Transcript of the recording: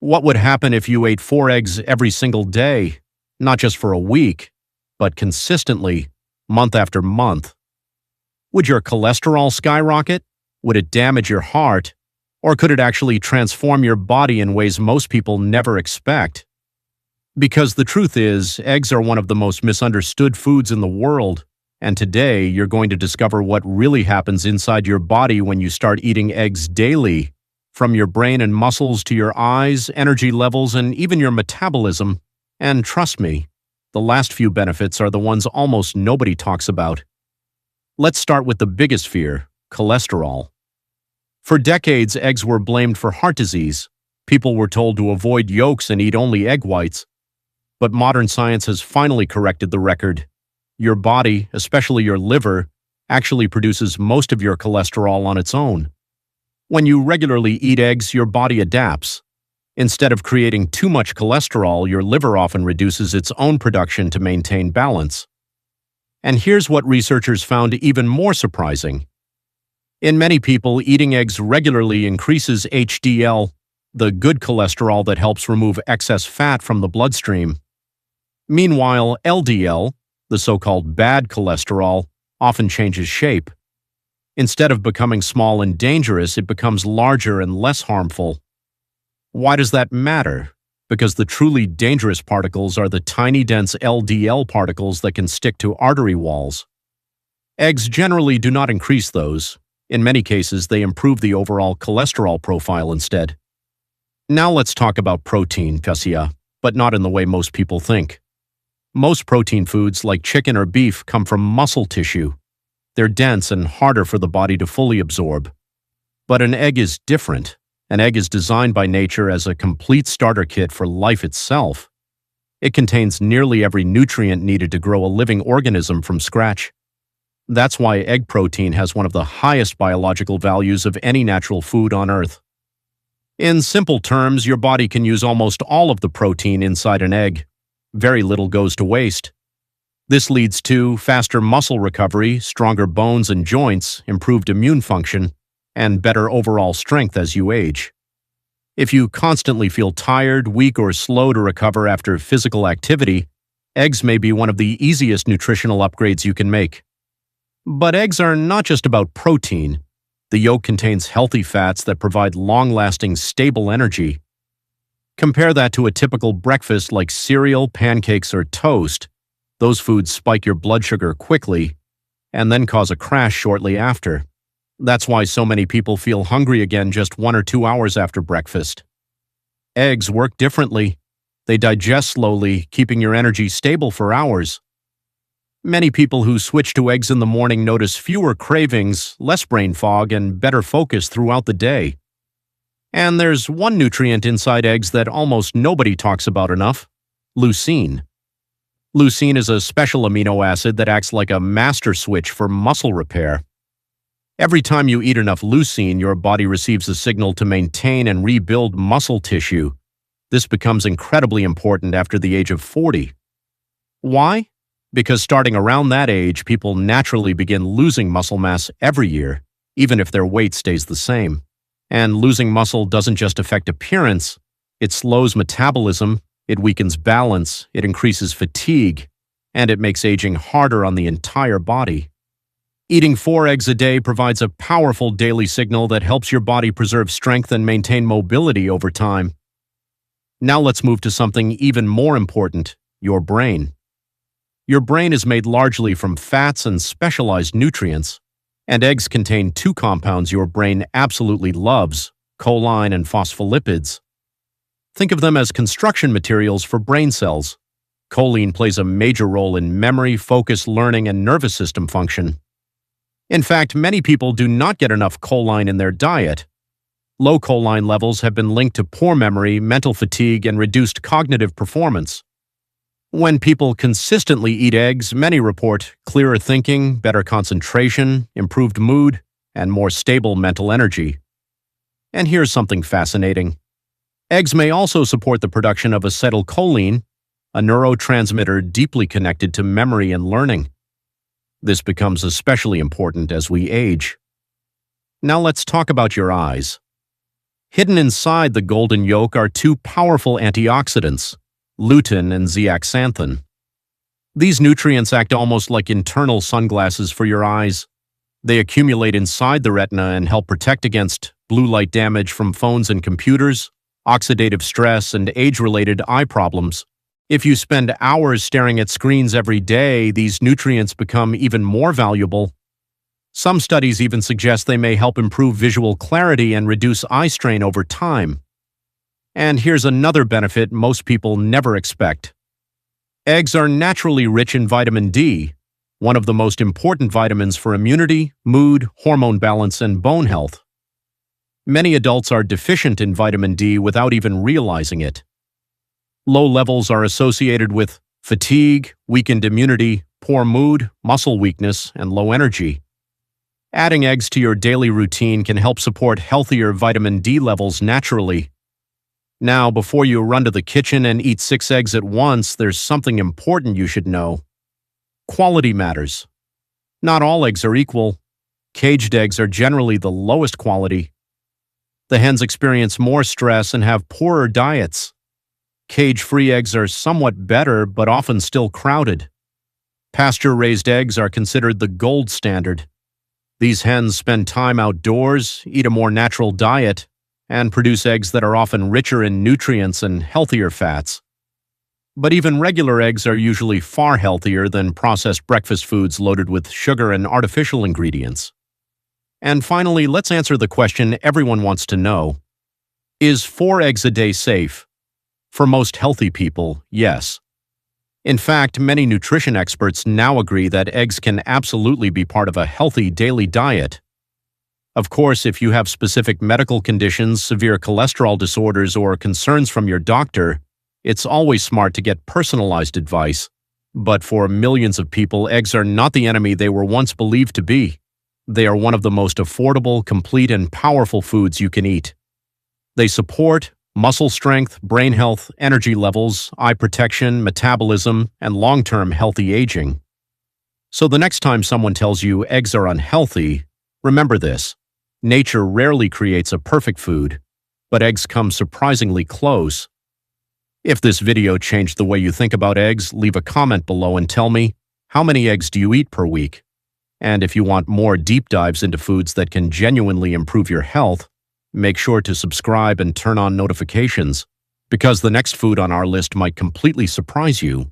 What would happen if you ate 4 eggs every single day, not just for a week, but consistently, month after month? Would your cholesterol skyrocket? Would it damage your heart? Or could it actually transform your body in ways most people never expect? Because the truth is, eggs are one of the most misunderstood foods in the world, and today you're going to discover what really happens inside your body when you start eating eggs daily, from your brain and muscles to your eyes, energy levels, and even your metabolism. And trust me, the last few benefits are the ones almost nobody talks about. Let's start with the biggest fear: cholesterol. For decades, eggs were blamed for heart disease. People were told to avoid yolks and eat only egg whites. But modern science has finally corrected the record. Your body, especially your liver, actually produces most of your cholesterol on its own. When you regularly eat eggs, your body adapts. Instead of creating too much cholesterol, your liver often reduces its own production to maintain balance. And here's what researchers found even more surprising. In many people, eating eggs regularly increases HDL, the good cholesterol that helps remove excess fat from the bloodstream. Meanwhile, LDL, the so-called bad cholesterol, often changes shape. Instead of becoming small and dangerous, it becomes larger and less harmful. Why does that matter? Because the truly dangerous particles are the tiny, dense LDL particles that can stick to artery walls. Eggs generally do not increase those. In many cases, they improve the overall cholesterol profile instead. Now let's talk about protein, but not in the way most people think. Most protein foods, like chicken or beef, come from muscle tissue. They're dense and harder for the body to fully absorb. But an egg is different. An egg is designed by nature as a complete starter kit for life itself. It contains nearly every nutrient needed to grow a living organism from scratch. That's why egg protein has one of the highest biological values of any natural food on Earth. In simple terms, your body can use almost all of the protein inside an egg. Very little goes to waste. This leads to faster muscle recovery, stronger bones and joints, improved immune function, and better overall strength as you age. If you constantly feel tired, weak, or slow to recover after physical activity, eggs may be one of the easiest nutritional upgrades you can make. But eggs are not just about protein. The yolk contains healthy fats that provide long-lasting, stable energy. Compare that to a typical breakfast like cereal, pancakes, or toast. Those foods spike your blood sugar quickly and then cause a crash shortly after. That's why so many people feel hungry again just 1 or 2 hours after breakfast. Eggs work differently. They digest slowly, keeping your energy stable for hours. Many people who switch to eggs in the morning notice fewer cravings, less brain fog, and better focus throughout the day. And there's one nutrient inside eggs that almost nobody talks about enough: leucine. Leucine is a special amino acid that acts like a master switch for muscle repair. Every time you eat enough leucine, your body receives a signal to maintain and rebuild muscle tissue. This becomes incredibly important after the age of 40. Why? Because starting around that age, people naturally begin losing muscle mass every year, even if their weight stays the same. And losing muscle doesn't just affect appearance, it slows metabolism, it weakens balance, it increases fatigue, and it makes aging harder on the entire body. Eating 4 eggs a day provides a powerful daily signal that helps your body preserve strength and maintain mobility over time. Now let's move to something even more important: your brain. Your brain is made largely from fats and specialized nutrients, and eggs contain 2 compounds your brain absolutely loves: choline and phospholipids. Think of them as construction materials for brain cells. Choline plays a major role in memory, focus, learning, and nervous system function. In fact, many people do not get enough choline in their diet. Low choline levels have been linked to poor memory, mental fatigue, and reduced cognitive performance. When people consistently eat eggs, many report clearer thinking, better concentration, improved mood, and more stable mental energy. And here's something fascinating. Eggs may also support the production of acetylcholine, a neurotransmitter deeply connected to memory and learning. This becomes especially important as we age. Now let's talk about your eyes. Hidden inside the golden yolk are two powerful antioxidants, lutein and zeaxanthin. These nutrients act almost like internal sunglasses for your eyes. They accumulate inside the retina and help protect against blue light damage from phones and computers, oxidative stress, and age-related eye problems. If you spend hours staring at screens every day, these nutrients become even more valuable. Some studies even suggest they may help improve visual clarity and reduce eye strain over time. And here's another benefit most people never expect. Eggs are naturally rich in vitamin D, one of the most important vitamins for immunity, mood, hormone balance, and bone health. Many adults are deficient in vitamin D without even realizing it. Low levels are associated with fatigue, weakened immunity, poor mood, muscle weakness, and low energy. Adding eggs to your daily routine can help support healthier vitamin D levels naturally. Now, before you run to the kitchen and eat 6 eggs at once, there's something important you should know. Quality matters. Not all eggs are equal. Caged eggs are generally the lowest quality. The hens experience more stress and have poorer diets. Cage-free eggs are somewhat better, but often still crowded. Pasture-raised eggs are considered the gold standard. These hens spend time outdoors, eat a more natural diet, and produce eggs that are often richer in nutrients and healthier fats. But even regular eggs are usually far healthier than processed breakfast foods loaded with sugar and artificial ingredients. And finally, let's answer the question everyone wants to know. Is 4 eggs a day safe? For most healthy people, yes. In fact, many nutrition experts now agree that eggs can absolutely be part of a healthy daily diet. Of course, if you have specific medical conditions, severe cholesterol disorders, or concerns from your doctor, it's always smart to get personalized advice. But for millions of people, eggs are not the enemy they were once believed to be. They are one of the most affordable, complete, and powerful foods you can eat. They support muscle strength, brain health, energy levels, eye protection, metabolism, and long-term healthy aging. So the next time someone tells you eggs are unhealthy, remember this. Nature rarely creates a perfect food, but eggs come surprisingly close. If this video changed the way you think about eggs, leave a comment below and tell me, how many eggs do you eat per week? And if you want more deep dives into foods that can genuinely improve your health, make sure to subscribe and turn on notifications, because the next food on our list might completely surprise you.